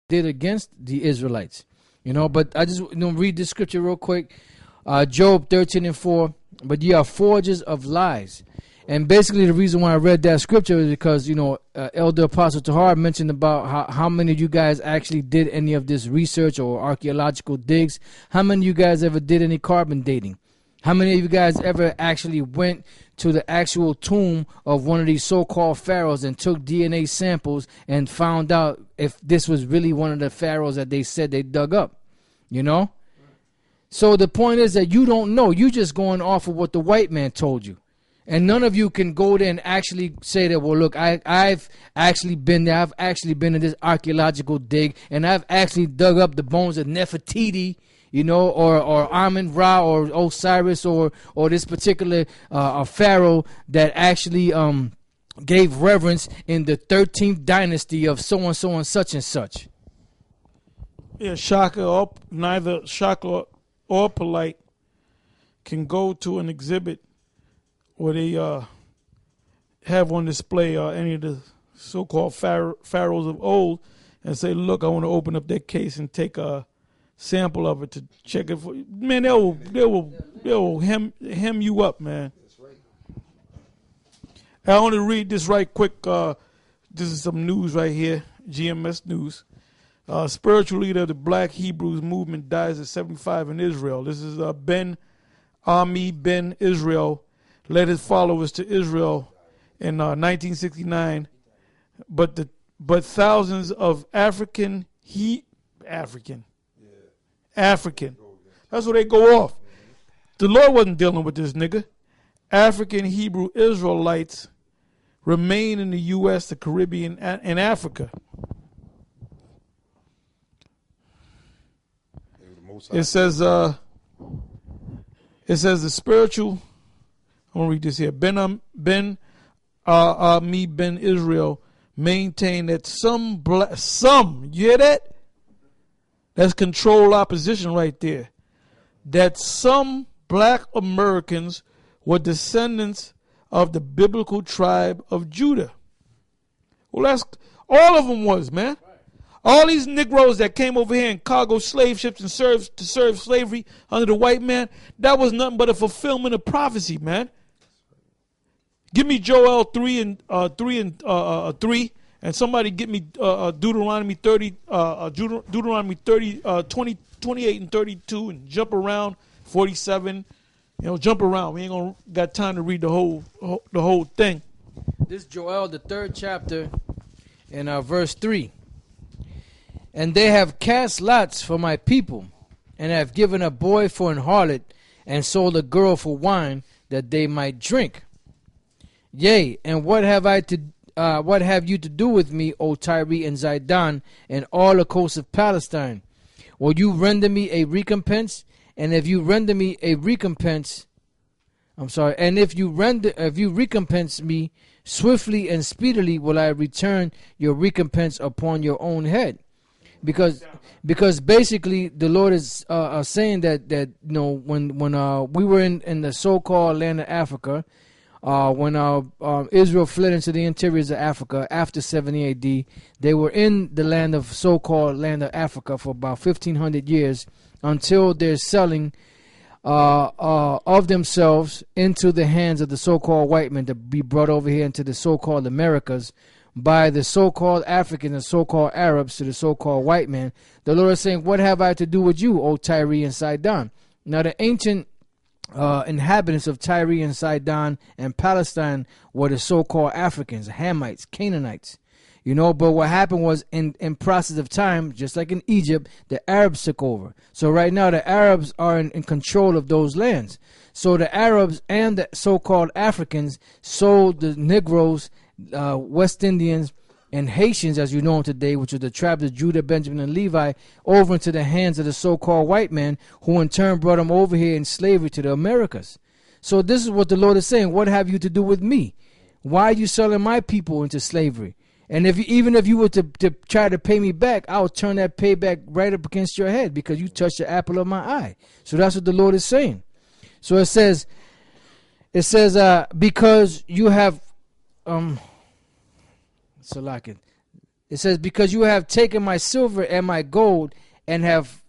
did against the Israelites. But I just read this scripture real quick. Job 13:4. But ye are forgers of lies. And basically the reason why I read that scripture is because, Elder Apostle Tahar mentioned about how many of you guys actually did any of this research or archaeological digs. How many of you guys ever did any carbon dating? How many of you guys ever actually went to the actual tomb of one of these so-called pharaohs and took DNA samples and found out if this was really one of the pharaohs that they said they dug up? So the point is that you don't know. You just going off of what the white man told you. And none of you can go there and actually say that, well, look, I've actually been there. I've actually been in this archaeological dig, and I've actually dug up the bones of Nefertiti, or Amun-Ra or Osiris or this particular pharaoh that actually gave reverence in the 13th dynasty of so-and-so and such. Yeah, neither Shaka or Polite can go to an exhibit where they have on display any of the so-called pharaohs of old and say, look, I want to open up that case and take a sample of it to check it for. Man, they will hem you up, man. I want to read this right quick. This is some news right here, GMS News. Spiritual leader of the Black Hebrews movement dies at 75 in Israel. This is Ben Ami Ben Israel. Led his followers to Israel in 1969, but thousands of African. That's where they go off. The Lord wasn't dealing with this nigga. African Hebrew Israelites remain in the U.S., the Caribbean, and Africa. It says the spiritual. I'm going to read this here. Ben Israel maintained that some, you hear that? That's controlled opposition right there. That some black Americans were descendants of the biblical tribe of Judah. Well, that's all of them was, man. All these Negroes that came over here in cargo slave ships and served slavery under the white man, that was nothing but a fulfillment of prophecy, man. Give me Joel 3 and 3, and somebody get me Deuteronomy 30, 28 and 32, and jump around 47. Jump around. We ain't gonna got time to read the whole thing. This Joel, the 3rd chapter, and verse 3. And they have cast lots for my people, and have given a boy for an harlot, and sold a girl for wine, that they might drink. Yea, and what have you to do with me, O Tyre and Zidon, and all the coasts of Palestine? Will you render me a recompense? And if you render me a recompense, if you recompense me swiftly and speedily, will I return your recompense upon your own head. Because basically the Lord is saying that when we were in the so-called land of Africa. When Israel fled into the interiors of Africa after 70 AD, they were in the land of so-called land of Africa for about 1,500 years until their selling of themselves into the hands of the so-called white men to be brought over here into the so-called Americas by the so-called Africans and so-called Arabs to the so-called white men. The Lord is saying, what have I to do with you, O Tyre and Sidon? Now the ancient inhabitants of Tyre and Sidon and Palestine were the so-called Africans, Hamites, Canaanites. But what happened was in process of time, just like in Egypt, the Arabs took over. So right now the Arabs are in control of those lands. So the Arabs and the so-called Africans sold the Negroes, West Indians, and Haitians, as you know them today, which are the tribes of Judah, Benjamin, and Levi, over into the hands of the so-called white man, who in turn brought them over here in slavery to the Americas. So this is what the Lord is saying. What have you to do with me? Why are you selling my people into slavery? And even if you were to try to pay me back, I'll turn that payback right up against your head because you touched the apple of my eye. So that's what the Lord is saying. So it says, because you have, Salakin. It says, because you have taken my silver and my gold and have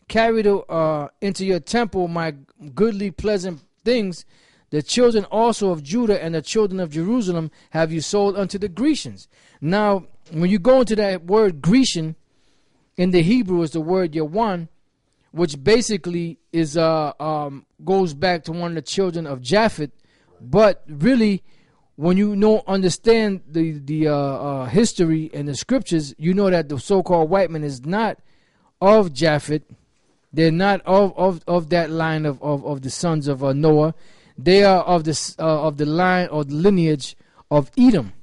carried into your temple my goodly pleasant things, the children also of Judah and the children of Jerusalem have you sold unto the Grecians. Now, when you go into that word Grecian, in the Hebrew is the word Yawan, which basically is goes back to one of the children of Japheth. But really, when you understand the history and the scriptures, you know that the so-called white man is not of Japheth. They're not of that line of the sons of Noah. They are of the line or the lineage of Edom.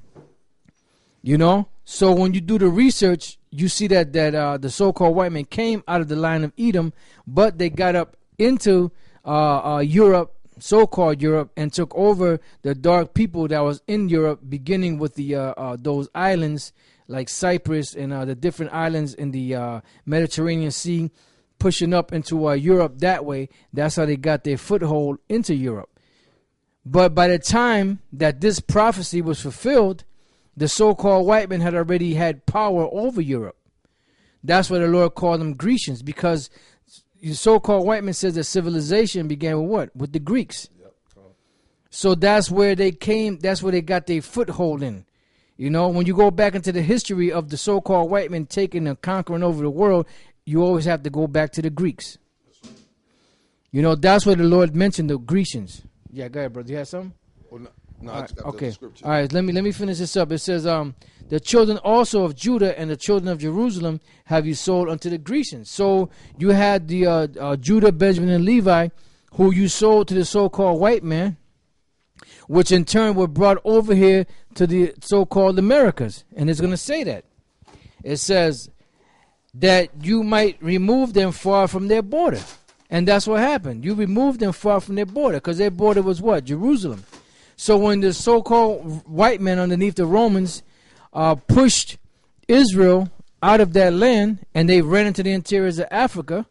You know, so when you do the research, you see that the so-called white man came out of the line of Edom, but they got up into Europe, so-called Europe, and took over the dark people that was in Europe, beginning with the those islands like Cyprus and the different islands in the Mediterranean Sea, pushing up into Europe that way. That's how they got their foothold into Europe. But by the time that this prophecy was fulfilled, the so-called white man had already had power over Europe. That's why the Lord called them Grecians, because the so-called white man says that civilization began with what? With the Greeks. Yep. So that's where they came. That's where they got their foothold in. You know, when you go back into the history of the so-called white man taking and conquering over the world, you always have to go back to the Greeks. You know, that's where the Lord mentioned the Grecians. Yeah, go ahead, brother. You have something? Well, no, right, I okay. the scripture. All right, let me finish this up. It says, the children also of Judah and the children of Jerusalem have you sold unto the Grecians. So you had the Judah, Benjamin, and Levi, who you sold to the so-called white man, which in turn were brought over here to the so-called Americas. And it's going to say that. It says that you might remove them far from their border. And that's what happened. You removed them far from their border, because their border was what? Jerusalem. So when the so-called white men underneath the Romans pushed Israel out of that land, and they ran into the interiors of Africa,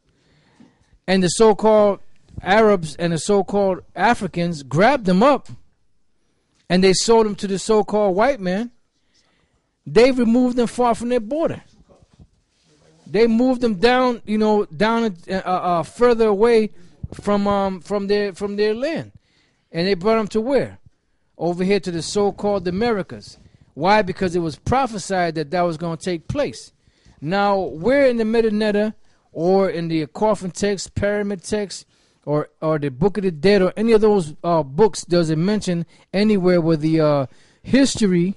and the so-called Arabs and the so-called Africans grabbed them up, and they sold them to the so-called white man, they removed them far from their border. They moved them down, down further away from their land, and they brought them to where? Over here to the so-called Americas. Why? Because it was prophesied that was going to take place. Now, where in the Metanoia or in the Coffin text, Pyramid text, or the Book of the Dead, or any of those books, does it mention anywhere where the history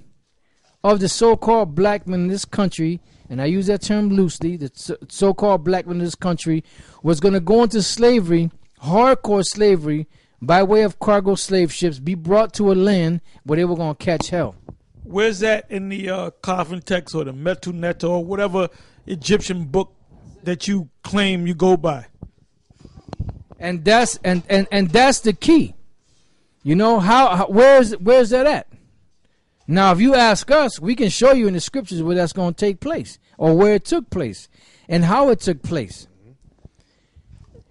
of the so-called black men in this country, and I use that term loosely, the so-called black men in this country was going to go into slavery, hardcore slavery, by way of cargo slave ships, be brought to a land where they were going to catch hell? Where's that in the Coffin text or the Metuneta or whatever Egyptian book that you claim you go by? And that's and that's the key. You know, where's that at? Now, if you ask us, we can show you in the scriptures where that's going to take place, or where it took place, and how it took place.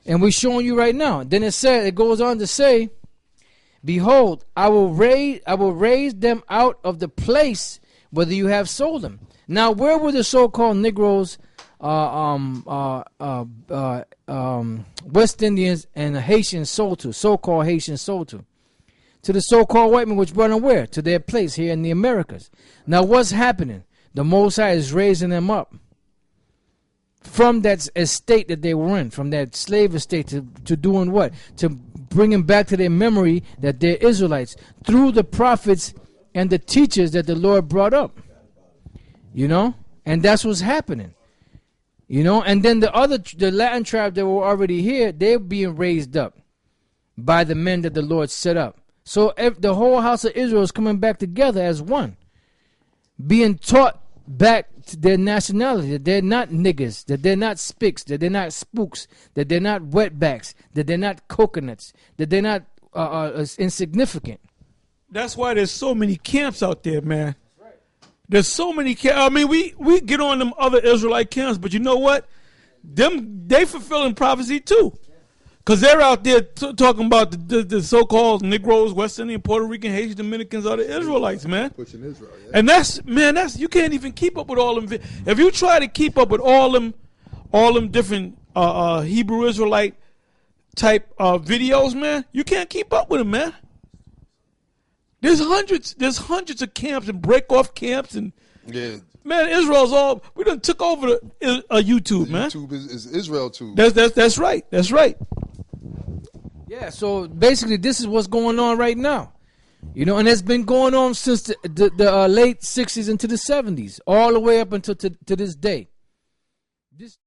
And we're showing you right now. Then it goes on to say, behold, I will raise them out of the place whether you have sold them. Now, where were the so-called Negroes, West Indians, and the Haitians sold to? So-called Haitians sold to? To the so-called white men, which brought them where? To their place here in the Americas. Now, what's happening? The Most High is raising them up from that estate that they were in, from that slave estate, to doing what? To bring them back to their memory that they're Israelites through the prophets and the teachers that the Lord brought up. You know? And that's what's happening. You know? And then the Latin tribe that were already here, they're being raised up by the men that the Lord set up. So the whole house of Israel is coming back together as one, being taught back to their nationality, that they're not niggers, that they're not spics, that they're not spooks, that they're not wetbacks, that they're not coconuts, that they're not insignificant. That's why there's so many camps out there, man. There's so many camps. I mean, we get on them other Israelite camps, but you know what? They fulfilling prophecy too. Because they're out there talking about the so-called Negroes, West Indian, Puerto Rican, Haitian, Dominicans are the Israelites, man. Pushing Israel, yeah. And that's you can't even keep up with all them. If you try to keep up with all them different Hebrew Israelite type videos, man, you can't keep up with them, man. There's hundreds of camps and break-off camps and Yeah. man, Israel's we done took over YouTube, man. YouTube is Israel too. That's right. That's right. Yeah, so basically this is what's going on right now. You know, and it's been going on since the late 60s into the 70s, all the way up until to this day. This